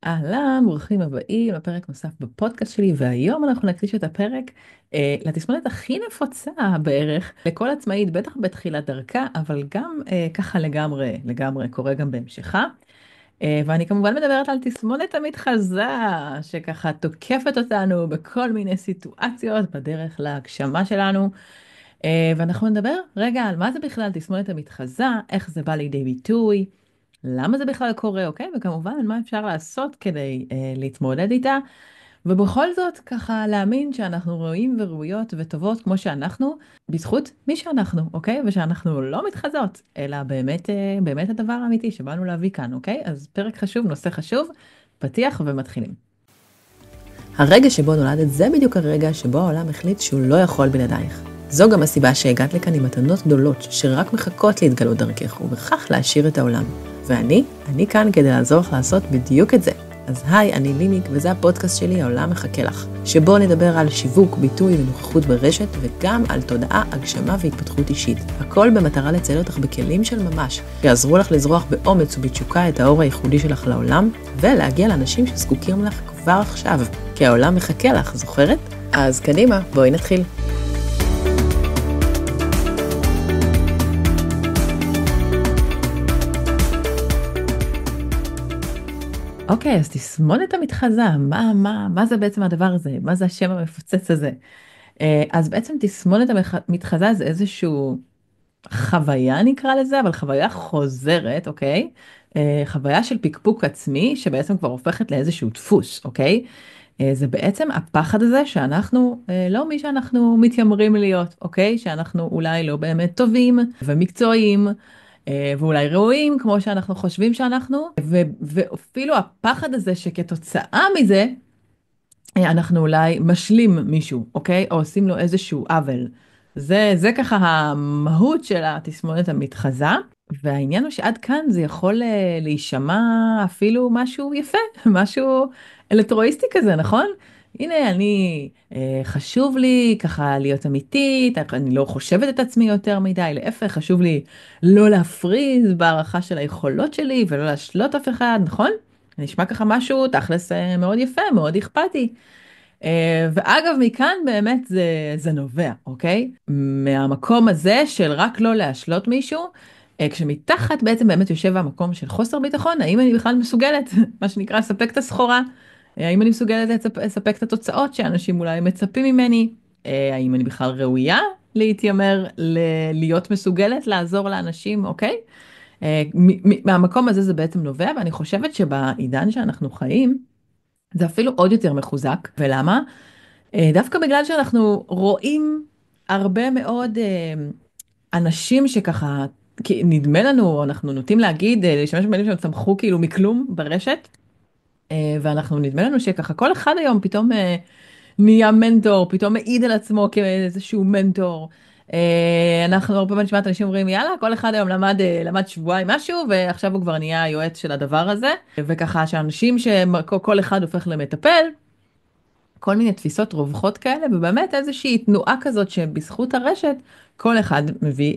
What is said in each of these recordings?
אהלן, ברוכים הבאים לפרק נוסף בפודקאסט שלי, והיום אנחנו נקדיש את הפרק לתסמונת הכי נפוצה בערך לכל עצמאית, בטח בתחילת דרכה, אבל גם ככה לגמרי קורה גם בהמשכה. ואני כמובן מדברת על תסמונת המתחזה, שככה תוקפת אותנו בכל מיני סיטואציות בדרך להגשמה שלנו. ואנחנו נדבר רגע על מה זה בכלל תסמונת המתחזה, איך זה בא לידי ביטוי. למה זה בכלל קורה, אוקיי? וכמובן, מה אפשר לעשות כדי להתמודד איתה, ובכל זאת, ככה להאמין שאנחנו ראויים וראויות וטובות כמו שאנחנו, בזכות מי שאנחנו, אוקיי? ושאנחנו לא מתחזות, אלא באמת, באמת הדבר האמיתי שבאנו להביא כאן, אוקיי? אז פרק חשוב, נושא חשוב, פתיח ומתחילים. הרגע שבו נולדת זה בדיוק הרגע שבו העולם החליט שהוא לא יכול בלעדייך. זו גם הסיבה שהגעת לכאן עם מתנות גדולות שרק מחכות להתגלות דרכך ובכך להשאיר את העולם. ואני כאן כדי לעזור לך לעשות בדיוק את זה. אז היי, אני לימיק וזה הפודקאסט שלי, העולם מחכה לך, שבו נדבר על שיווק, ביטוי ונוכחות ברשת וגם על תודעה, הגשמה והתפתחות אישית. הכל במטרה לציין אותך בכלים של ממש, שיעזרו לך לזרוח באומץ ובתשוקה את האור הייחודי שלך לעולם, ולהגיע לאנשים שזקוקים לך כבר עכשיו, כי העולם מחכה לך, זוכרת? אז קדימה, בואי נתחיל. אוקיי, אז תסמונת המתחזה, מה זה בעצם הדבר הזה? מה זה השם המפוצץ הזה? אז בעצם תסמונת המתחזה זה איזשהו חוויה נקרא לזה, אבל חוויה חוזרת, אוקיי? חוויה של פקפוק עצמי, שבעצם כבר הופכת לאיזשהו דפוס, אוקיי? זה בעצם הפחד הזה שאנחנו לא מי שאנחנו מתיימרים להיות, אוקיי? שאנחנו אולי לא באמת טובים ומקצועיים, ואולי ראויים כמו שאנחנו חושבים שאנחנו, ואפילו הפחד הזה שכתוצאה מזה, אנחנו אולי משלים מישהו, אוקיי? או עושים לו איזשהו עוול. זה ככה המהות של התסמונת המתחזה, והעניין הוא שעד כאן זה יכול להישמע אפילו משהו יפה, משהו אלטרואיסטי כזה, נכון? הנה, חשוב לי ככה להיות אמיתית, אני לא חושבת את עצמי יותר מדי, להפך, חשוב לי לא להפריז בהערכה של היכולות שלי ולא להשלות אף אחד, נכון? נשמע ככה משהו תכלס מאוד יפה, מאוד אכפתי. ואגב, מכאן באמת זה נובע, אוקיי? מהמקום הזה של רק לא להשלות מישהו, כשמתחת בעצם באמת יושב המקום של חוסר ביטחון, האם אני בכלל מסוגלת, מה שנקרא, לספק את הסחורה? האם אני מסוגלת לספק את התוצאות שאנשים אולי מצפים ממני? האם אני בכלל ראויה להתיימר להיות מסוגלת לעזור לאנשים, אוקיי? מהמקום הזה זה בעצם נובע, ואני חושבת שבעידן שאנחנו חיים, זה אפילו עוד יותר מחוזק. ולמה? דווקא בגלל שאנחנו רואים הרבה מאוד אנשים שככה, כי נדמה לנו, אנחנו נוטים להגיד, להשתמש במילים שהם צמחו כאילו מכלום ברשת, ואנחנו נדמה לנו שככה כל אחד היום פתאום נהיה מנטור, פתאום מעיד על עצמו כאיזשהו מנטור. אנחנו הרבה פעמים נשמעת אנשים אומרים, יאללה, כל אחד היום למד שבועיים משהו, ועכשיו הוא כבר נהיה היועץ של הדבר הזה. וככה שאנשים שכל אחד הופך למטפל, כל מיני תפיסות רווחות כאלה, ובאמת איזושהי תנועה כזאת שבזכות הרשת, כל אחד מביא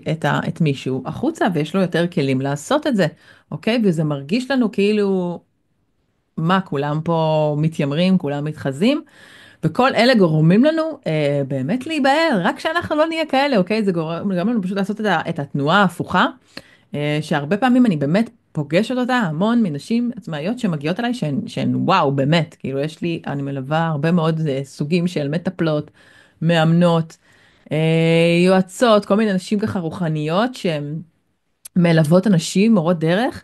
את מישהו החוצה, ויש לו יותר כלים לעשות את זה, אוקיי? וזה מרגיש לנו כאילו, מה, כולם פה מתיימרים, כולם מתחזים, וכל אלה גורמים לנו באמת להיבהל, רק שאנחנו לא נהיה כאלה, אוקיי? זה גורם לנו פשוט לעשות את התנועה ההפוכה, שהרבה פעמים אני באמת פוגשת אותה המון מנשים עצמאיות שמגיעות אליי שהן וואו, באמת, כאילו אני מלווה הרבה מאוד סוגים של מטפלות, מאמנות, יועצות, כל מיני נשים ככה רוחניות שהן מלוות אנשים, מורות דרך,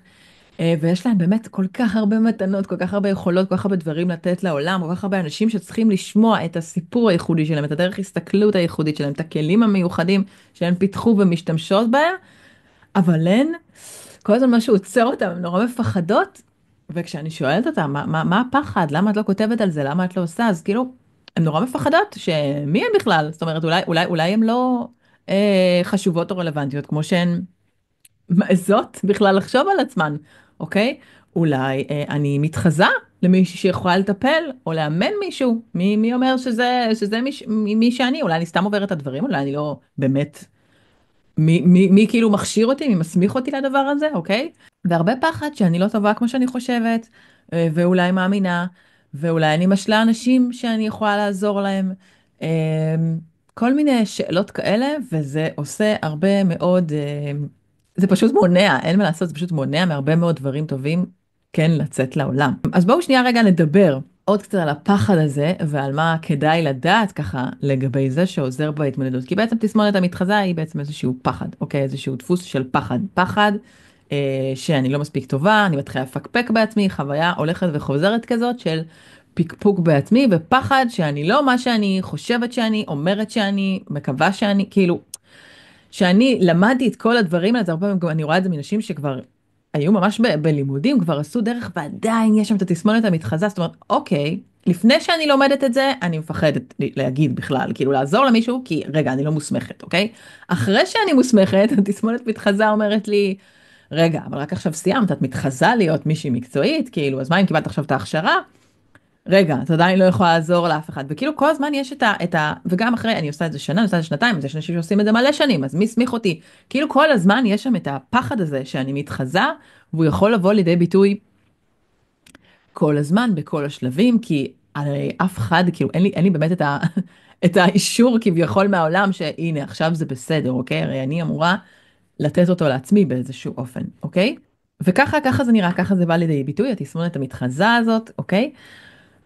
ויש להם באמת כל כך הרבה מתנות, כל כך הרבה יכולות, כל כך הרבה דברים לתת לעולם, כל כך הרבה אנשים שצריכים לשמוע את הסיפור הייחודי שלהם, את הדרך הסתכלות הייחודית שלהם, את הכלים המיוחדים שהם פיתחו ומשתמשות בהם, אבל הן, כל הזמן משהו עוצר אותם, הן נורא מפחדות, וכשאני שואלת אותם, מה הפחד? למה את לא כותבת על זה? למה את לא עושה? אז כאילו, הן נורא מפחדות, שמי הם בכלל? זאת אומרת, אולי הן לא חשובות או רלוונטיות, כמו שהן מעזות בכלל לחשוב על עצמן, אוקיי? אולי אני מתחזה למישהי שיכולה לטפל, או לאמן מישהו, מי אומר שזה מי שאני? אולי אני סתם עוברת את הדברים, אולי אני לא באמת... מי כאילו מכשיר אותי, מי מסמיך אותי לדבר הזה, אוקיי? והרבה פחד שאני לא טובה כמו שאני חושבת, ואולי מאמינה, ואולי אני משלה אנשים שאני יכולה לעזור להם. אה, כל מיני שאלות כאלה, וזה עושה הרבה מאוד, זה פשוט מונע, אין מה לעשות, זה פשוט מונע מהרבה מאוד דברים טובים כן לצאת לעולם. אז בואו שנייה רגע נדבר עוד קצת על הפחד הזה, ועל מה כדאי לדעת ככה לגבי זה שעוזר בהתמודדות. כי בעצם תסמונת המתחזה היא בעצם איזשהו פחד, אוקיי? איזשהו דפוס של פחד. פחד שאני לא מספיק טובה, אני מתחילה לפקפק בעצמי, חוויה הולכת וחוזרת כזאת של פקפוק בעצמי, ופחד שאני לא מה שאני חושבת שאני, אומרת שאני, מקווה שאני, כאילו, שאני למדתי את כל הדברים האלה, זה הרבה פעמים, אני רואה את זה מנשים שכבר היו ממש בלימודים, כבר עשו דרך, ועדיין יש שם את התסמונת המתחזה, זאת אומרת, אוקיי, לפני שאני לומדת את זה, אני מפחדת להגיד בכלל, כאילו לעזור למישהו, כי רגע, אני לא מוסמכת, אוקיי? אחרי שאני מוסמכת, התסמונת מתחזה אומרת לי, רגע, אבל רק עכשיו סיימת, את מתחזה להיות מישהי מקצועית, כאילו, אז מה אם קיבלת עכשיו את ההכשרה? רגע, את עדיין לא יכולה לעזור לאף אחד. וכאילו כל הזמן יש וגם אחרי, אני עושה את זה שנה, אני עושה את זה שנתיים, אז יש אנשים שעושים את זה מלא שנים, אז מי הסמיך אותי? כאילו כל הזמן יש שם את הפחד הזה שאני מתחזה, והוא יכול לבוא לידי ביטוי כל הזמן, בכל השלבים, כי הרי אף אחד, כאילו אין לי באמת את האישור כביכול מהעולם, שהנה עכשיו זה בסדר, אוקיי? הרי אני אמורה לתת אותו לעצמי באיזשהו אופן, אוקיי? וככה, ככה זה נראה, ככה זה בא לידי ביטוי, התסמונת המתחזה הזאת, אוקיי?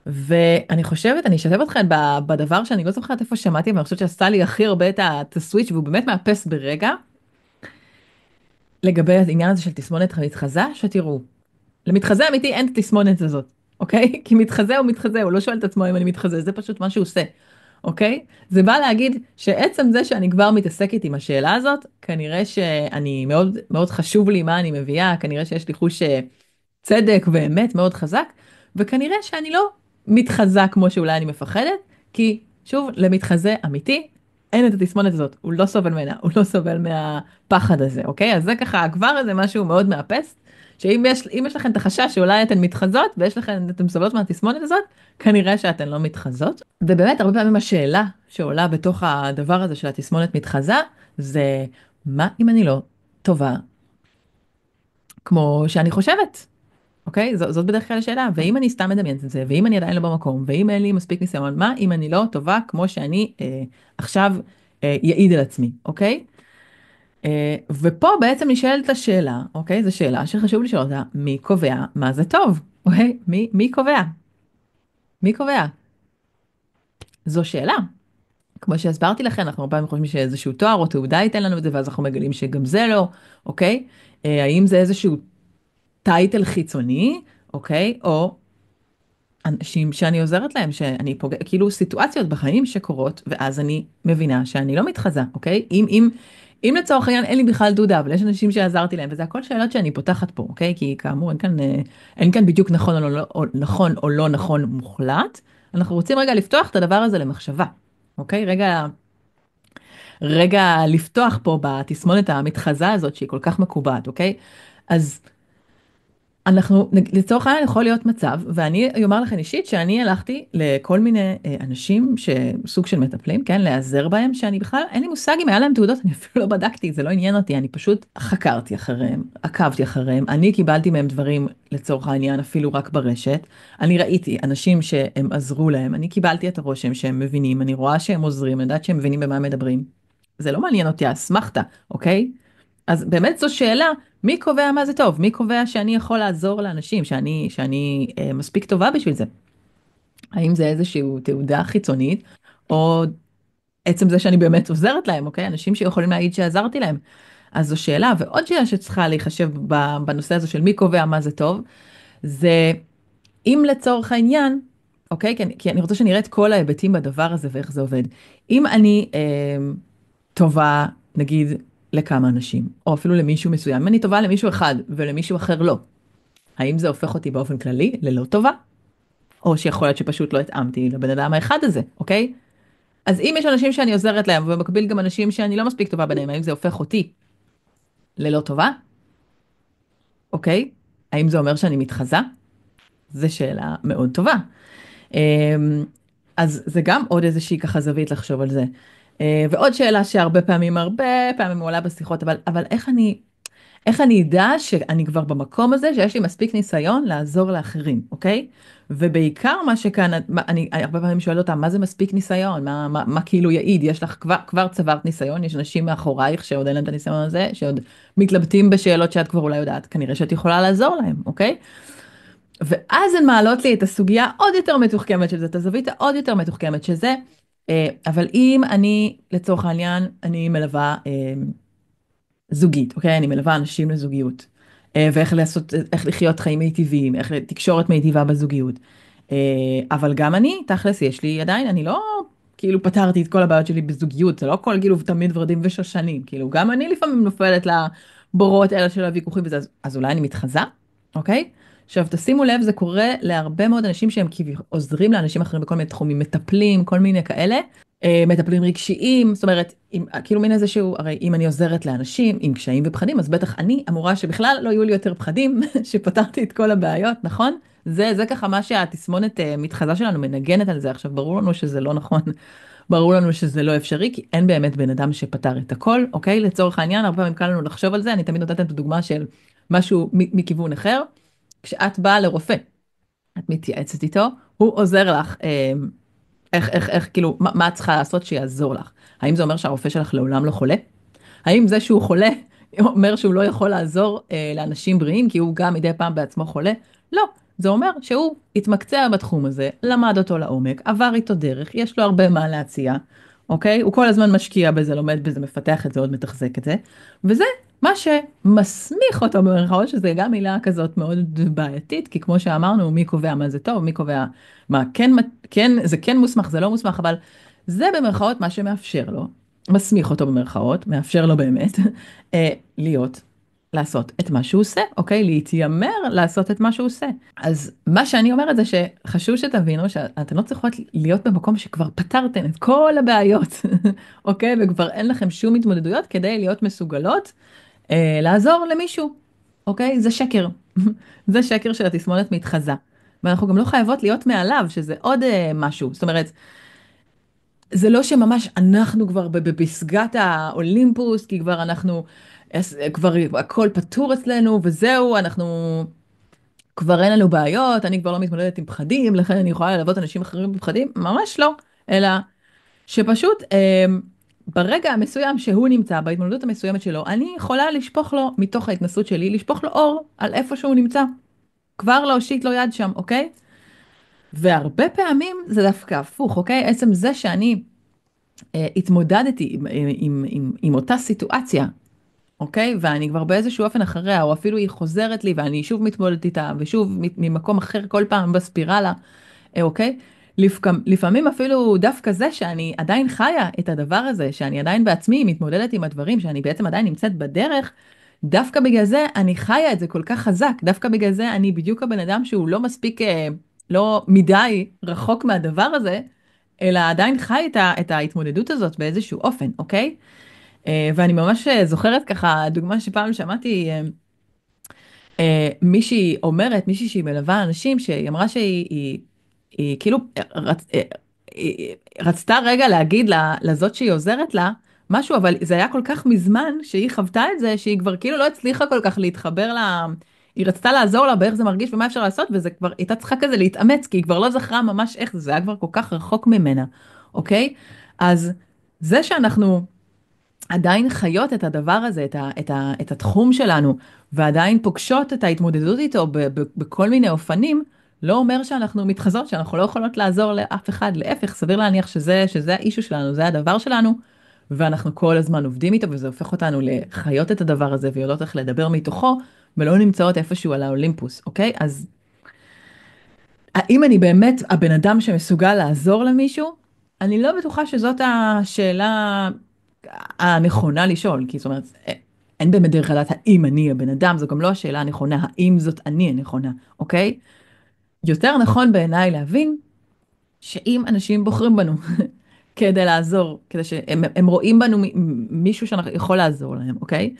ואני חושבת, אני אשתף אתכם בדבר שאני לא זוכרת איפה שמעתי, אבל אני חושבת שעשה לי הכי הרבה את הסוויץ' והוא באמת מאפס ברגע, לגבי העניין הזה של תסמונת המתחזה, שתראו, למתחזה אמיתי אין את התסמונת הזאת, אוקיי? כי מתחזה הוא מתחזה, הוא לא שואל את עצמו אם אני מתחזה, זה פשוט מה שהוא עושה, אוקיי? זה בא להגיד שעצם זה שאני כבר מתעסקת עם השאלה הזאת, כנראה שאני מאוד מאוד חשוב לי מה אני מביאה, כנראה שיש לי חוש צדק ואמת מאוד חזק, וכנראה שאני לא מתחזה כמו שאולי אני מפחדת, כי שוב, למתחזה אמיתי, אין את התסמונת הזאת, הוא לא סובל ממנה, הוא לא סובל מהפחד הזה, אוקיי? אז זה ככה, כבר איזה משהו מאוד מאפס, שאם יש לכם את החשש שאולי אתן מתחזות, ויש לכם, אתן סובלות מהתסמונת הזאת, כנראה שאתן לא מתחזות. ובאמת, הרבה פעמים השאלה שעולה בתוך הדבר הזה של התסמונת מתחזה, זה מה אם אני לא טובה כמו שאני חושבת? אוקיי? זאת בדרך כלל השאלה, ואם אני סתם מדמיינת את זה, ואם אני עדיין לא במקום, ואם אין לי מספיק ניסיון, מה אם אני לא טובה כמו שאני עכשיו יעיד על עצמי, אוקיי? ופה בעצם נשאלת השאלה, אוקיי? זו שאלה שחשוב לשאול אותה, מי קובע מה זה טוב? אוקיי? מי קובע? מי קובע? זו שאלה. כמו שהסברתי לכם, אנחנו הרבה פעמים חושבים שאיזשהו תואר או תעודה ייתן לנו את זה, ואז אנחנו מגלים שגם זה לא, אוקיי? האם זה איזשהו טייטל חיצוני, אוקיי? או אנשים שאני עוזרת להם, שאני פוגעת, כאילו סיטואציות בחיים שקורות, ואז אני מבינה שאני לא מתחזה, אוקיי? אם לצורך העניין אין לי בכלל תעודה, אבל יש אנשים שעזרתי להם, וזה הכל שאלות שאני פותחת פה, אוקיי? כי כאמור, אין כאן בדיוק נכון או לא נכון מוחלט. אנחנו רוצים רגע לפתוח את הדבר הזה למחשבה, אוקיי? רגע לפתוח פה בתסמונת המתחזה הזאת, שהיא כל כך מקובעת, אוקיי? אז אנחנו, לצורך העניין יכול להיות מצב, ואני אומר לכם אישית שאני הלכתי לכל מיני אנשים שסוג של מטפלים, כן, להיעזר בהם, שאני בכלל, אין לי מושג אם היה להם תעודות, אני אפילו לא בדקתי, זה לא עניין אותי, אני פשוט חקרתי אחריהם, עקבתי אחריהם, אני קיבלתי מהם דברים לצורך העניין, אפילו רק ברשת, אני ראיתי אנשים שהם עזרו להם, אני קיבלתי את הרושם שהם מבינים, אני רואה שהם עוזרים, אני יודעת שהם מבינים במה הם מדברים, זה לא מעניין אותי האסמכתה, אוקיי? אז באמת זו שאלה, מי קובע מה זה טוב? מי קובע שאני יכול לעזור לאנשים, שאני מספיק טובה בשביל זה? האם זה איזושהי תעודה חיצונית, או עצם זה שאני באמת עוזרת להם, אוקיי? אנשים שיכולים להעיד שעזרתי להם. אז זו שאלה, ועוד שאלה שצריכה להיחשב בנושא הזה של מי קובע מה זה טוב, זה אם לצורך העניין, אוקיי? כי אני רוצה שנראה את כל ההיבטים בדבר הזה ואיך זה עובד. אם אני טובה, נגיד, לכמה אנשים, או אפילו למישהו מסוים. אם אני טובה למישהו אחד ולמישהו אחר לא, האם זה הופך אותי באופן כללי ללא טובה? או שיכול להיות שפשוט לא התאמתי לבן אדם האחד הזה, אוקיי? אז אם יש אנשים שאני עוזרת להם, ובמקביל גם אנשים שאני לא מספיק טובה ביניהם, האם זה הופך אותי ללא טובה? אוקיי? האם זה אומר שאני מתחזה? זו שאלה מאוד טובה. אמ, אז זה גם עוד איזושהי ככה זווית לחשוב על זה. ועוד שאלה שהרבה פעמים עולה בשיחות, אבל איך אני אדע שאני כבר במקום הזה, שיש לי מספיק ניסיון לעזור לאחרים, אוקיי? ובעיקר מה שכאן, אני הרבה פעמים שואלת אותם, מה זה מספיק ניסיון? מה כאילו יעיד? יש לך כבר צברת ניסיון, יש אנשים מאחורייך שעוד אין להם את הניסיון הזה, שעוד מתלבטים בשאלות שאת כבר אולי יודעת, כנראה שאת יכולה לעזור להם, אוקיי? ואז הן מעלות לי את הסוגיה עוד יותר מתוחכמת של זה, את הזווית העוד יותר מתוחכמת של זה, אבל אם אני, לצורך העניין, אני מלווה זוגית, אוקיי? אני מלווה אנשים לזוגיות. ואיך לעשות, איך לחיות חיים מיטיביים, איך תקשורת מיטיבה בזוגיות. אבל גם אני, תכלס, יש לי עדיין, אני לא כאילו פתרתי את כל הבעיות שלי בזוגיות, זה לא הכל כאילו תמיד ורדים ושושנים, כאילו גם אני לפעמים נופלת לבורות האלה של הוויכוחים וזה, אז אולי אני מתחזה, אוקיי? עכשיו תשימו לב, זה קורה להרבה מאוד אנשים שהם עוזרים לאנשים אחרים בכל מיני תחומים, מטפלים, כל מיני כאלה. מטפלים רגשיים, זאת אומרת, כאילו מין איזה שהוא, הרי אם אני עוזרת לאנשים עם קשיים ופחדים, אז בטח אני אמורה שבכלל לא יהיו לי יותר פחדים, שפתרתי את כל הבעיות, נכון? זה ככה מה שהתסמונת מתחזה שלנו מנגנת על זה. עכשיו, ברור לנו שזה לא נכון, ברור לנו שזה לא אפשרי, כי אין באמת בן אדם שפתר את הכל, אוקיי? לצורך העניין, הרבה פעמים קל לנו לחשוב על זה, אני תמיד נותנת את הדוגמה של משהו מכיוון אחר. כשאת באה לרופא, את מתייעצת איתו, הוא עוזר לך. איך, כאילו, מה את צריכה לעשות שיעזור לך? האם זה אומר שהרופא שלך לעולם לא חולה? האם זה שהוא חולה אומר שהוא לא יכול לעזור לאנשים בריאים כי הוא גם מדי פעם בעצמו חולה? לא, זה אומר שהוא התמקצע בתחום הזה, למד אותו לעומק, עבר איתו דרך, יש לו הרבה מה להציע, אוקיי? הוא כל הזמן משקיע בזה, לומד בזה, מפתח את זה, עוד מתחזק את זה, וזה מה שמסמיך אותו במרכאות, שזה גם מילה כזאת מאוד בעייתית, כי כמו שאמרנו, מי קובע מה זה טוב, מי קובע מה כן, זה כן מוסמך, זה לא מוסמך, אבל זה במרכאות מה שמאפשר לו, מסמיך אותו במרכאות, מאפשר לו באמת, להיות, לעשות את מה שהוא עושה, אוקיי? להתיימר לעשות את מה שהוא עושה. אז מה שאני אומרת זה שחשוב שתבינו שאתן לא צריכות להיות במקום שכבר פתרתן את כל הבעיות, אוקיי? וכבר אין לכם שום התמודדויות כדי להיות מסוגלות לעזור למישהו, אוקיי? זה שקר. זה שקר של התסמונת מתחזה. ואנחנו גם לא חייבות להיות מעליו, שזה עוד משהו. זאת אומרת, זה לא שממש אנחנו כבר בפסגת האולימפוס, כי כבר אנחנו, כבר הכל פתור אצלנו, וזהו, אנחנו, כבר אין לנו בעיות, אני כבר לא מתמודדת עם פחדים, לכן אני יכולה ללוות אנשים אחרים בפחדים, ממש לא, אלא שפשוט ברגע המסוים שהוא נמצא, בהתמודדות המסוימת שלו, אני יכולה לשפוך לו, מתוך ההתנסות שלי, לשפוך לו אור על איפה שהוא נמצא. כבר להושיט לו יד שם, אוקיי? והרבה פעמים זה דווקא הפוך, אוקיי? עצם זה שאני התמודדתי עם אותה סיטואציה, אוקיי? ואני כבר באיזשהו אופן אחריה, או אפילו היא חוזרת לי ואני שוב מתמודדת איתה, ושוב ממקום אחר כל פעם בספירלה, אוקיי? לפעמים אפילו דווקא זה שאני עדיין חיה את הדבר הזה, שאני עדיין בעצמי מתמודדת עם הדברים, שאני בעצם עדיין נמצאת בדרך, דווקא בגלל זה אני חיה את זה כל כך חזק, דווקא בגלל זה אני בדיוק הבן אדם שהוא לא מספיק, לא מדי רחוק מהדבר הזה, אלא עדיין חי את ההתמודדות הזאת באיזשהו אופן, אוקיי? ואני ממש זוכרת ככה, דוגמה שפעם שמעתי, מישהי אומרת, מישהי שהיא מלווה אנשים, שהיא אמרה היא כאילו רצתה רגע להגיד לזאת שהיא עוזרת לה משהו, אבל זה היה כל כך מזמן שהיא חוותה את זה, שהיא כבר כאילו לא הצליחה כל כך להתחבר לה, היא רצתה לעזור לה באיך זה מרגיש ומה אפשר לעשות, וזה כבר, הייתה צריכה כזה להתאמץ, כי היא כבר לא זכרה ממש איך זה, זה היה כבר כל כך רחוק ממנה, אוקיי? אז זה שאנחנו עדיין חיות את הדבר הזה, את התחום שלנו, ועדיין פוגשות את ההתמודדות איתו בכל מיני אופנים, לא אומר שאנחנו מתחזות, שאנחנו לא יכולות לעזור לאף אחד, להפך, סביר להניח שזה האישו שלנו, זה הדבר שלנו, ואנחנו כל הזמן עובדים איתו, וזה הופך אותנו לחיות את הדבר הזה, ויודעות איך לדבר מתוכו, ולא נמצאות איפשהו על האולימפוס, אוקיי? אז האם אני באמת הבן אדם שמסוגל לעזור למישהו? אני לא בטוחה שזאת השאלה הנכונה לשאול, כי זאת אומרת, אין באמת דרך לדעת האם אני הבן אדם, זו גם לא השאלה הנכונה, האם זאת אני הנכונה, אוקיי? יותר נכון בעיניי להבין שאם אנשים בוחרים בנו כדי לעזור, כדי שהם רואים בנו מישהו שיכול לעזור להם, אוקיי?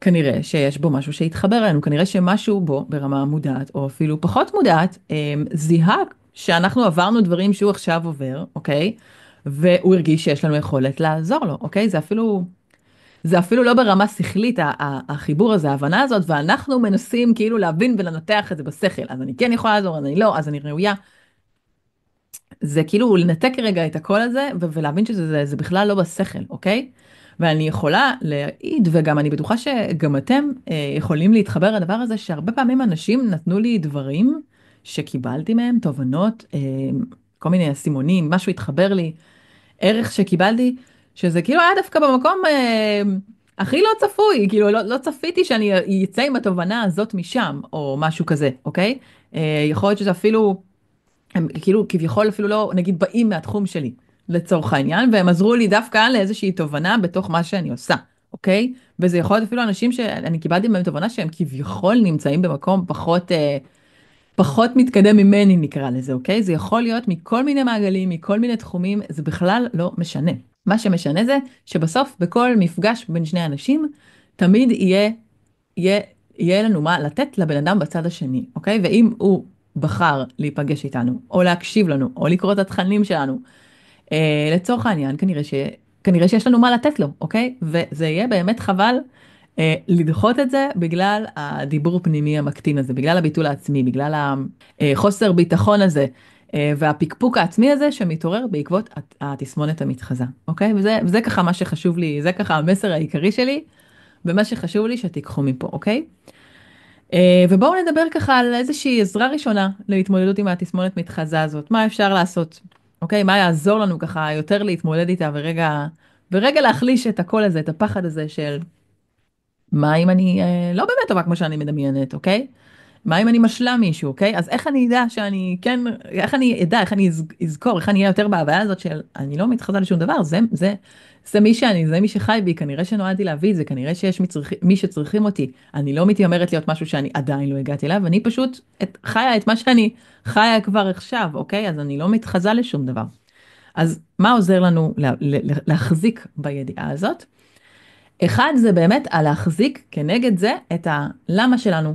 כנראה שיש בו משהו שהתחבר אלינו, כנראה שמשהו בו ברמה מודעת, או אפילו פחות מודעת, זיהה שאנחנו עברנו דברים שהוא עכשיו עובר, אוקיי? והוא הרגיש שיש לנו יכולת לעזור לו, אוקיי? זה אפילו זה אפילו לא ברמה שכלית, החיבור הזה, ההבנה הזאת, ואנחנו מנסים כאילו להבין ולנתח את זה בשכל. אז אני כן יכולה לעזור, אז אני לא, אז אני ראויה. זה כאילו לנתק רגע את הקול הזה ולהבין שזה בכלל לא בשכל, אוקיי? ואני יכולה להעיד, וגם אני בטוחה שגם אתם יכולים להתחבר לדבר הזה, שהרבה פעמים אנשים נתנו לי דברים שקיבלתי מהם, תובנות, כל מיני אסימונים, משהו התחבר לי, ערך שקיבלתי, שזה כאילו היה דווקא במקום הכי לא צפוי, כאילו לא צפיתי שאני אצא עם התובנה הזאת משם, או משהו כזה, אוקיי? יכול להיות שזה אפילו... הם כאילו כביכול אפילו לא, נגיד, באים מהתחום שלי, לצורך העניין, והם עזרו לי דווקא לאיזושהי תובנה בתוך מה שאני עושה, אוקיי? וזה יכול להיות אפילו אנשים שאני קיבלתי מהם תובנה שהם כביכול נמצאים במקום פחות מתקדם ממני, נקרא לזה, אוקיי? זה יכול להיות מכל מיני מעגלים, מכל מיני תחומים, זה בכלל לא משנה. מה שמשנה זה שבסוף בכל מפגש בין שני אנשים, תמיד יהיה, יהיה לנו מה לתת לבן אדם בצד השני, אוקיי? ואם הוא בחר להיפגש איתנו, או להקשיב לנו, או לקרוא את התכנים שלנו, לצורך העניין, כנראה שיש לנו מה לתת לו, אוקיי? וזה יהיה באמת חבל לדחות את זה בגלל הדיבור פנימי המקטין הזה, בגלל הביטול העצמי, בגלל החוסר ביטחון הזה, והפקפוק העצמי הזה שמתעורר בעקבות התסמונת המתחזה, אוקיי? וזה ככה מה שחשוב לי, זה ככה המסר העיקרי שלי, ומה שחשוב לי שתיקחו מפה, אוקיי? ובואו נדבר ככה על איזושהי עזרה ראשונה להתמודדות עם התסמונת מתחזה הזאת. מה אפשר לעשות? אוקיי? מה יעזור לנו ככה יותר להתמודד איתה ורגע להחליש את הקול הזה, את הפחד הזה של מה אם אני לא באמת טובה כמו שאני מדמיינת, אוקיי? מה אם אני משלה מישהו, אוקיי? אז איך אני אדע שאני כן, איך אני אדע, איך אני אזכור, איך אני אהיה יותר בהוויה הזאת של אני לא מתחזה לשום דבר, זה מי שאני, זה מי שחי בי, כנראה שנועדתי להביא את זה, כנראה שיש מי שצריכים אותי. אני לא מתיימרת להיות משהו שאני עדיין לא הגעתי אליו, אני פשוט חיה את מה שאני חיה כבר עכשיו, אוקיי? אז אני לא מתחזה לשום דבר. אז מה עוזר לנו להחזיק בידיעה הזאת? אחד זה באמת על להחזיק כנגד זה את הלמה שלנו.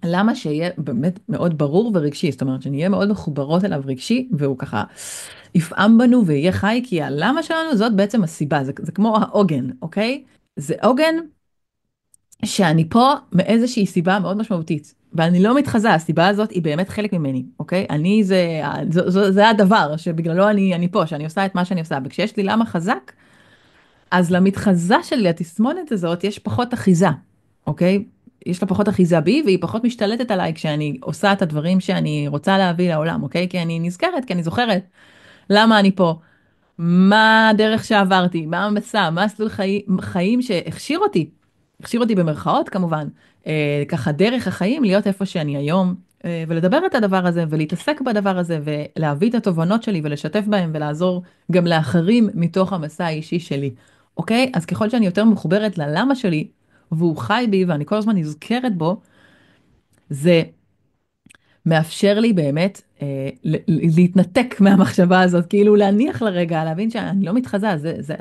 למה שיהיה באמת מאוד ברור ורגשי, זאת אומרת שנהיה מאוד מחוברות אליו רגשי, והוא ככה יפעם בנו ויהיה חי, כי הלמה שלנו זאת בעצם הסיבה, זה כמו העוגן, אוקיי? זה עוגן שאני פה מאיזושהי סיבה מאוד משמעותית, ואני לא מתחזה, הסיבה הזאת היא באמת חלק ממני, אוקיי? זה הדבר שבגללו אני פה, שאני עושה את מה שאני עושה, וכשיש לי למה חזק, אז למתחזה שלי, התסמונת הזאת, יש פחות אחיזה, אוקיי? יש לה פחות אחיזה בי, והיא פחות משתלטת עליי כשאני עושה את הדברים שאני רוצה להביא לעולם, אוקיי? כי אני נזכרת, כי אני זוכרת למה אני פה, מה הדרך שעברתי, מה המסע, מה הסלול חיים הכשיר אותי במרכאות כמובן, ככה דרך החיים להיות איפה שאני היום, ולדבר את הדבר הזה, ולהתעסק בדבר הזה, ולהביא את התובנות שלי, ולשתף בהם, ולעזור גם לאחרים מתוך המסע האישי שלי. אוקיי? אז ככל שאני יותר מחוברת ללמה שלי, והוא חי בי, ואני כל הזמן נזכרת בו, זה מאפשר לי באמת להתנתק מהמחשבה הזאת, כאילו להניח לרגע, להבין שאני לא מתחזה,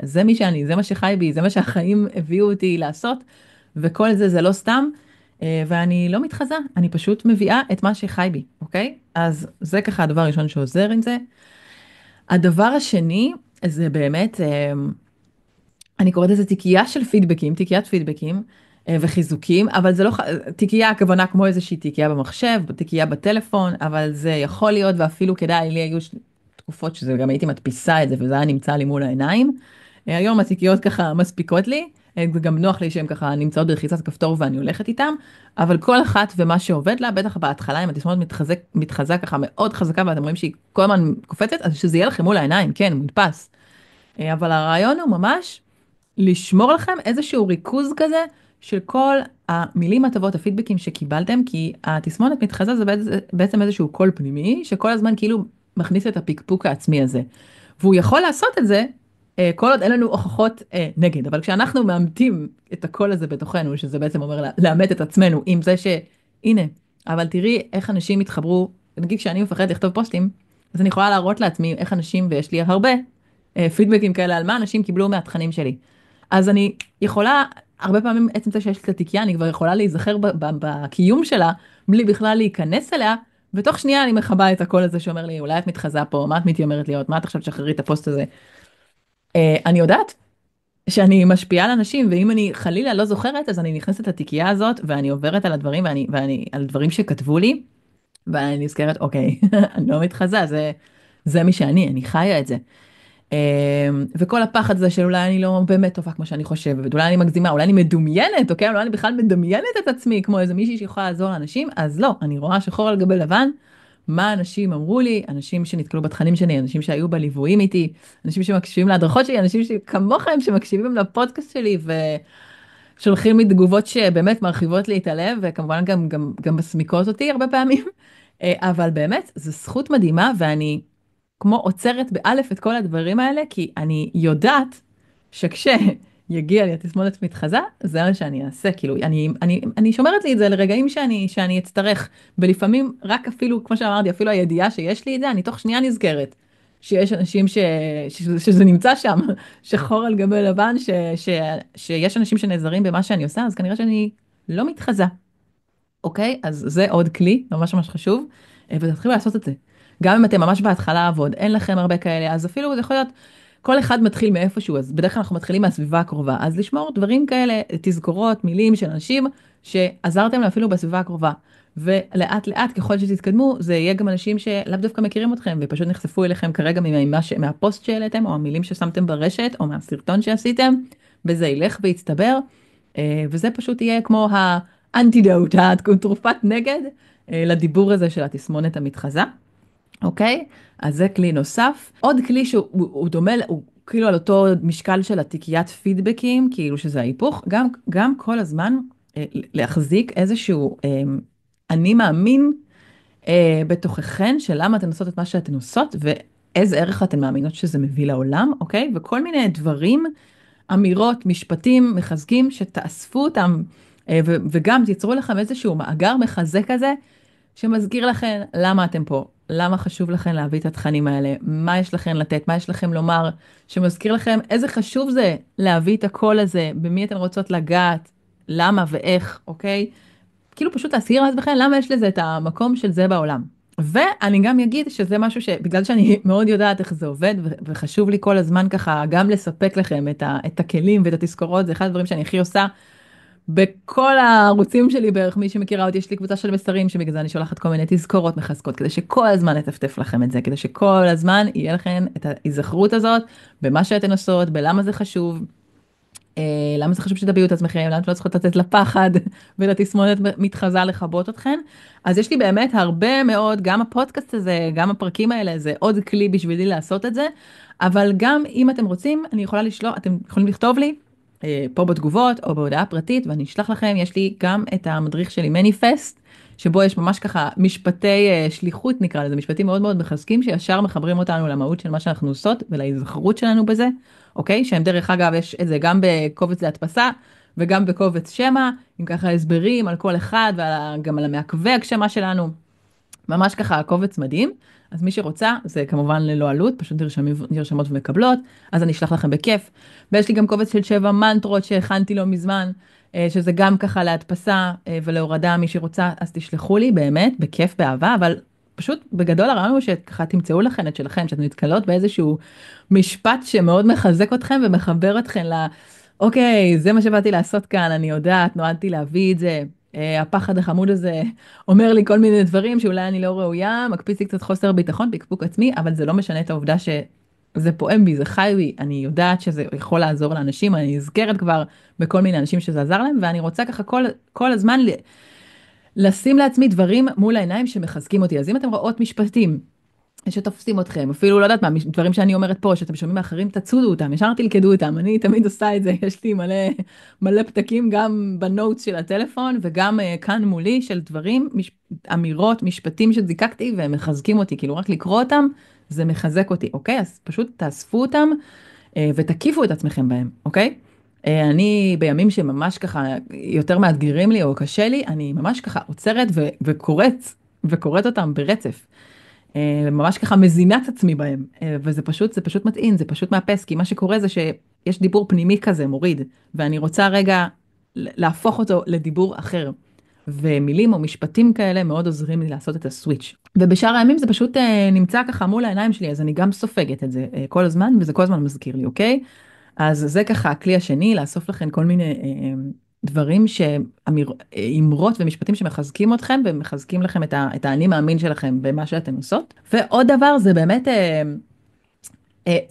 זה מי שאני, זה מה שחי בי, זה מה שהחיים הביאו אותי לעשות, וכל זה זה לא סתם, ואני לא מתחזה, אני פשוט מביאה את מה שחי בי, אוקיי? אז זה ככה הדבר הראשון שעוזר עם זה. הדבר השני, זה באמת, אני קוראת לזה תיקייה של פידבקים, תיקיית פידבקים וחיזוקים, אבל זה לא, תיקייה הכוונה כמו איזושהי תיקייה במחשב, תיקייה בטלפון, אבל זה יכול להיות, ואפילו כדאי, לי היו תקופות שזה גם הייתי מדפיסה את זה, וזה היה נמצא לי מול העיניים. היום התיקיות ככה מספיקות לי, וגם נוח לי שהן ככה נמצאות בלחיצת כפתור ואני הולכת איתן, אבל כל אחת ומה שעובד לה, בטח בהתחלה, אם התסמונת מתחזק ככה מאוד חזקה, ואתם רואים שהיא כל הזמן קופצת, אז שזה יהיה לכם מול העיניים, כן, מודפס. אבל הרעיון הוא ממש לשמור לכם איזשהו ריכוז כזה של כל המילים הטובות, הפידבקים שקיבלתם, כי התסמונת מתחזה זה בעצם איזשהו קול פנימי, שכל הזמן כאילו מכניס את הפקפוק העצמי הזה. והוא יכול לעשות את זה, כל עוד אין לנו הוכחות נגד, אבל כשאנחנו מאמתים את הקול הזה בתוכנו, שזה בעצם אומר לאמת את עצמנו עם זה שהנה, אבל תראי איך אנשים התחברו, נגיד כשאני מפחדת לכתוב פוסטים, אז אני יכולה להראות לעצמי איך אנשים, ויש לי הרבה פידבקים כאלה על מה אנשים קיבלו מהתכנים שלי. אז אני יכולה, הרבה פעמים עצם זה שיש לי את התיקייה, אני כבר יכולה להיזכר בקיום שלה, בלי בכלל להיכנס אליה, ותוך שנייה אני מכבה את הקול הזה שאומר לי, אולי את מתחזה פה, מה את מתיימרת להיות, מה את עכשיו תשחררי את הפוסט הזה. אני יודעת, שאני משפיעה על אנשים, ואם אני חלילה לא זוכרת, אז אני נכנסת לתיקייה הזאת, ואני עוברת על הדברים, על דברים שכתבו לי, ואני נזכרת, אוקיי, אני לא מתחזה, זה מי שאני, אני חיה את זה. וכל הפחד הזה של אולי אני לא באמת טובה כמו שאני חושבת, אולי אני מגזימה, אולי אני מדומיינת, אוקיי? אולי אני בכלל מדמיינת את עצמי כמו איזה מישהי שיכולה לעזור לאנשים, אז לא, אני רואה שחור על גבי לבן, מה אנשים אמרו לי, אנשים שנתקלו בתכנים שלי, אנשים שהיו בליוויים איתי, אנשים שמקשיבים להדרכות שלי, אנשים כמוכם שמקשיבים לפודקאסט שלי ושולחים לי תגובות שבאמת מרחיבות לי את הלב, וכמובן גם מסמיקות אותי הרבה פעמים. אבל באמת, זו זכות מדהימה, ואני כמו עוצרת באלף את כל הדברים האלה, כי אני יודעת שכשיגיע לי התסמונת מתחזה, זה מה שאני אעשה. כאילו, אני שומרת לי את זה לרגעים שאני אצטרך, ולפעמים רק אפילו, כמו שאמרתי, אפילו הידיעה שיש לי את זה, אני תוך שנייה נזכרת. שיש אנשים שזה נמצא שם, שחור על גבי לבן, שיש אנשים שנעזרים במה שאני עושה, אז כנראה שאני לא מתחזה. אוקיי? אז זה עוד כלי, ממש ממש חשוב, ותתחילו לעשות את זה. גם אם אתם ממש בהתחלה ועוד אין לכם הרבה כאלה, אז אפילו זה יכול להיות, כל אחד מתחיל מאיפשהו, אז בדרך כלל אנחנו מתחילים מהסביבה הקרובה, אז לשמור דברים כאלה, תזכורות, מילים של אנשים שעזרתם להם אפילו בסביבה הקרובה. ולאט לאט ככל שתתקדמו, זה יהיה גם אנשים שלאו דווקא מכירים אתכם, ופשוט נחשפו אליכם כרגע מהפוסט שהעליתם, או המילים ששמתם ברשת, או מהסרטון שעשיתם, וזה ילך ויצטבר, וזה פשוט יהיה כמו האנטידוט, התרופת נגד לדיבור הזה של התסמונת המתחזה, אוקיי? אז זה כלי נוסף. עוד כלי שהוא דומה, הוא כאילו על אותו משקל של התיקיית פידבקים, כאילו שזה ההיפוך, גם כל הזמן להחזיק איזשהו אני מאמין בתוככן של למה אתן עושות את מה שאתן עושות, ואיזה ערך אתן מאמינות שזה מביא לעולם, אוקיי? וכל מיני דברים, אמירות, משפטים מחזקים, שתאספו אותם, וגם תיצרו לכם איזשהו מאגר מחזק כזה, שמזכיר לכם למה אתם פה, למה חשוב לכם להביא את התכנים האלה, מה יש לכם לתת, מה יש לכם לומר, שמזכיר לכם איזה חשוב זה להביא את הקול הזה, במי אתן רוצות לגעת, למה ואיך, אוקיי? כאילו פשוט להזכיר לעצמכם למה יש לזה את המקום של זה בעולם. ואני גם אגיד שזה משהו שבגלל שאני מאוד יודעת איך זה עובד, וחשוב לי כל הזמן ככה גם לספק לכם את הכלים ואת התזכורות, זה אחד הדברים שאני הכי עושה בכל הערוצים שלי בערך, מי שמכירה אותי, יש לי קבוצה של מסרים, שבגלל זה אני שולחת כל מיני תזכורות מחזקות, כדי שכל הזמן נטפטף לכם את זה, כדי שכל הזמן יהיה לכם את ההיזכרות הזאת, במה שאתן עושות, בלמה זה חשוב. למה זה חשוב שתביאו את עצמכם, למה אתם לא צריכות לתת לפחד ולתסמונת מתחזה לכבות אתכן. אז יש לי באמת הרבה מאוד, גם הפודקאסט הזה, גם הפרקים האלה, זה עוד כלי בשבילי לעשות את זה, אבל גם אם אתם רוצים, אני יכולה לשלוח, אתם יכולים לכתוב לי, פה בתגובות או בהודעה פרטית, ואני אשלח לכם, יש לי גם את המדריך שלי מניפסט, שבו יש ממש ככה משפטי שליחות נקרא לזה, משפטים מאוד מאוד מחזקים, שישר מחברים אותנו למהות של מה שאנחנו עושות ולהיזכרות שלנו בזה. אוקיי? שהם דרך אגב, יש את זה גם בקובץ להדפסה וגם בקובץ שמע, עם ככה הסברים על כל אחד וגם על המעכבי הגשמה שלנו. ממש ככה קובץ מדהים. אז מי שרוצה, זה כמובן ללא עלות, פשוט נרשמות ומקבלות, אז אני אשלח לכם בכיף. ויש לי גם קובץ של 7 מנטרות שהכנתי לא מזמן, שזה גם ככה להדפסה ולהורדה, מי שרוצה, אז תשלחו לי באמת, בכיף, באהבה, אבל פשוט בגדול הרעיון הוא שככה תמצאו לכם את שלכם, שאתם נתקלות באיזשהו משפט שמאוד מחזק אתכם ומחבר אתכם אוקיי, זה מה שבאתי לעשות כאן, אני יודעת, נועדתי להביא את זה. הפחד החמוד הזה אומר לי כל מיני דברים שאולי אני לא ראויה, מקפיץ לי קצת חוסר ביטחון, פקפוק עצמי, אבל זה לא משנה את העובדה שזה פועם בי, זה חי בי, אני יודעת שזה יכול לעזור לאנשים, אני נזכרת כבר בכל מיני אנשים שזה עזר להם, ואני רוצה ככה כל הזמן לשים לעצמי דברים מול העיניים שמחזקים אותי. אז אם אתם רואות משפטים שתופסים אתכם, אפילו לא יודעת מה, דברים שאני אומרת פה, שאתם שומעים מאחרים, תצודו אותם, ישר תלכדו אותם, אני תמיד עושה את זה, יש לי מלא פתקים גם בנוטס של הטלפון, וגם כאן מולי של דברים, אמירות, משפטים שזיקקתי, והם מחזקים אותי, כאילו רק לקרוא אותם, זה מחזק אותי, אוקיי? אז פשוט תאספו אותם, ותקיפו את עצמכם בהם, אוקיי? אני בימים שממש ככה יותר מאתגרים לי או קשה לי, אני ממש ככה עוצרת וקוראת אותם ברצף. ממש ככה מזינה את עצמי בהם, וזה פשוט מתאים, זה פשוט מאפס, כי מה שקורה זה שיש דיבור פנימי כזה, מוריד, ואני רוצה רגע להפוך אותו לדיבור אחר. ומילים או משפטים כאלה מאוד עוזרים לי לעשות את הסוויץ'. ובשאר הימים זה פשוט נמצא ככה מול העיניים שלי, אז אני גם סופגת את זה כל הזמן, וזה כל הזמן מזכיר לי, אוקיי? אז זה ככה הכלי השני, לאסוף לכם כל מיני דברים אמרות ומשפטים שמחזקים אתכם ומחזקים לכם את האני מאמין שלכם במה שאתן עושות. ועוד דבר זה באמת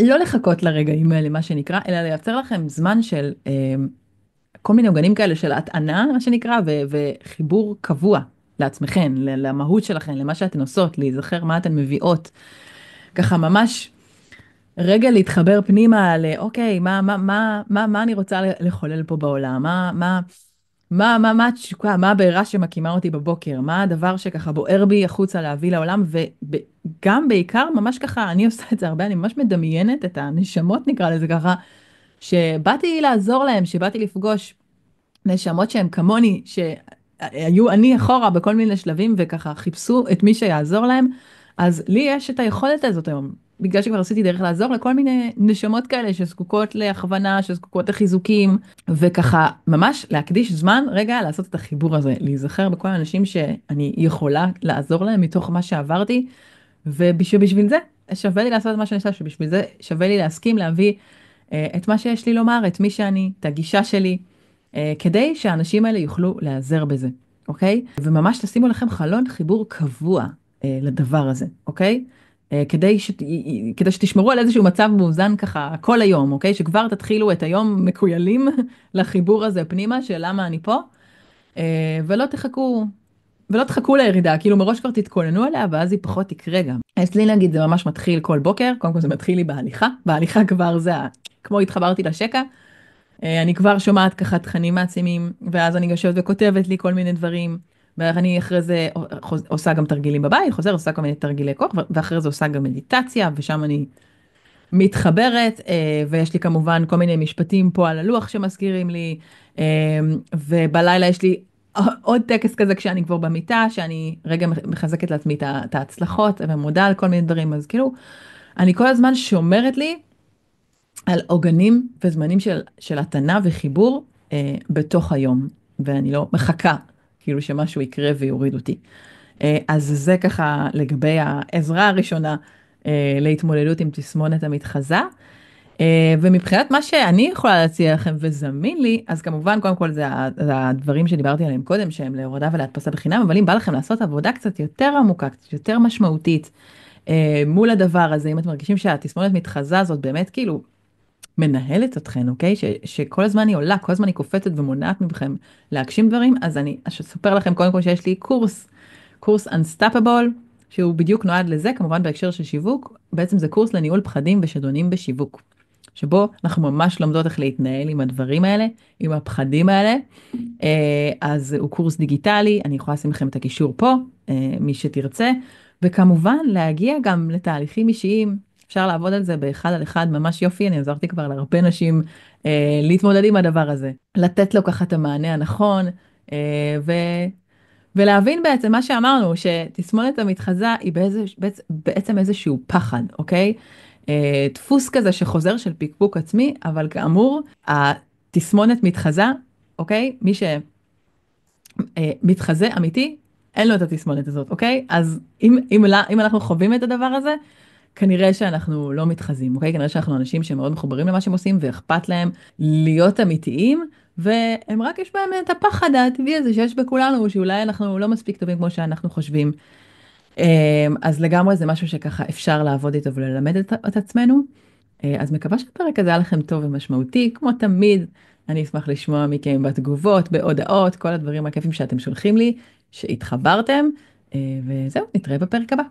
לא לחכות לרגעים האלה, מה שנקרא, אלא לייצר לכם זמן של כל מיני עוגנים כאלה של הטענה, מה שנקרא, וחיבור קבוע לעצמכם, למהות שלכם, למה שאתן עושות, להיזכר מה אתן מביאות. ככה ממש רגע להתחבר פנימה לאוקיי, מה אני רוצה לחולל פה בעולם? מה התשוקה, מה הבעירה שמקימה אותי בבוקר? מה הדבר שככה בוער בי החוצה להביא לעולם? וגם בעיקר, ממש ככה, אני עושה את זה הרבה, אני ממש מדמיינת את הנשמות, נקרא לזה ככה, שבאתי לעזור להם, שבאתי לפגוש נשמות שהן כמוני, שהיו אני אחורה בכל מיני שלבים וככה חיפשו את מי שיעזור להם, אז לי יש את היכולת הזאת היום, בגלל שכבר עשיתי דרך לעזור לכל מיני נשמות כאלה שזקוקות להכוונה, שזקוקות לחיזוקים, וככה ממש להקדיש זמן רגע לעשות את החיבור הזה, להיזכר בכל האנשים שאני יכולה לעזור להם מתוך מה שעברתי, ובשביל זה שווה לי לעשות את מה שאני עושה, שבשביל זה שווה לי להסכים להביא את מה שיש לי לומר, את מי שאני, את הגישה שלי, כדי שהאנשים האלה יוכלו להיעזר בזה, אוקיי? וממש תשימו לכם חלון חיבור קבוע לדבר הזה, אוקיי? כדי שתשמרו על איזשהו מצב מאוזן ככה כל היום, אוקיי? שכבר תתחילו את היום מקוילים לחיבור הזה פנימה של למה אני פה, ולא תחכו, ולא תחכו לירידה, כאילו מראש כבר תתכוננו עליה, ואז היא פחות תקרה גם. אצלי נגיד זה ממש מתחיל כל בוקר, קודם כל זה מתחיל לי בהליכה, בהליכה כבר זה, כמו התחברתי לשקע, אני כבר שומעת ככה תכנים מעצימים, ואז אני יושבת וכותבת לי כל מיני דברים, ואני אחרי זה עושה גם תרגילים בבית, חוזר, עושה כל מיני תרגילי כוח, ואחרי זה עושה גם מדיטציה, ושם אני מתחברת, ויש לי כמובן כל מיני משפטים פה על הלוח שמזכירים לי, ובלילה יש לי עוד טקס כזה כשאני כבר במיטה, שאני רגע מחזקת לעצמי את ההצלחות, ומודה על כל מיני דברים, אז כאילו, אני כל הזמן שומרת לי, על עוגנים וזמנים של התנה וחיבור בתוך היום, ואני לא מחכה כאילו שמשהו יקרה ויוריד אותי. אז זה ככה לגבי העזרה הראשונה להתמודדות עם תסמונת המתחזה. ומבחינת מה שאני יכולה להציע לכם וזמין לי, אז כמובן קודם כל זה הדברים שדיברתי עליהם קודם, שהם להורדה ולהדפסה בחינם, אבל אם בא לכם לעשות עבודה קצת יותר עמוקה, קצת יותר משמעותית, מול הדבר הזה, אם אתם מרגישים שהתסמונת מתחזה הזאת באמת כאילו מנהלת אתכן, אוקיי? שכל הזמן היא עולה, כל הזמן היא קופצת ומונעת מכם להגשים דברים, אז אני אספר לכם קודם כל שיש לי קורס Unstoppable, שהוא בדיוק נועד לזה, כמובן בהקשר של שיווק, בעצם זה קורס לניהול פחדים ושדונים בשיווק, שבו אנחנו ממש לומדות איך להתנהל עם הדברים האלה, עם הפחדים האלה, אז הוא קורס דיגיטלי, אני יכולה לשים לכם את הקישור פה, מי שתרצה, וכמובן להגיע גם לתהליכים אישיים, אפשר לעבוד על זה באחד על אחד, ממש יופי, אני עזרתי כבר להרבה נשים להתמודד עם הדבר הזה, לתת לו ככה את המענה הנכון, ו... ולהבין בעצם מה שאמרנו, שתסמונת המתחזה היא בעצם איזשהו פחד, אוקיי? דפוס כזה שחוזר של פיקפוק עצמי, אבל כאמור, התסמונת מתחזה, אוקיי? מי שמתחזה אמיתי, אין לו את התסמונת הזאת, אוקיי? אז אם אנחנו חווים את הדבר הזה, כנראה שאנחנו לא מתחזים, אוקיי? כנראה שאנחנו אנשים שמאוד מחוברים למה שהם עושים, ואכפת להם להיות אמיתיים, והם רק יש בהם את הפחד הטבעי הזה שיש בכולנו, שאולי אנחנו לא מספיק טובים כמו שאנחנו חושבים. אז לגמרי זה משהו שככה אפשר לעבוד איתו וללמד את עצמנו. אז מקווה שהפרק הזה היה לכם טוב ומשמעותי, כמו תמיד, אני אשמח לשמוע מכם בתגובות, בהודעות, כל הדברים הכיפים שאתם שולחים לי, שהתחברתם, וזהו, נתראה בפרק הבא.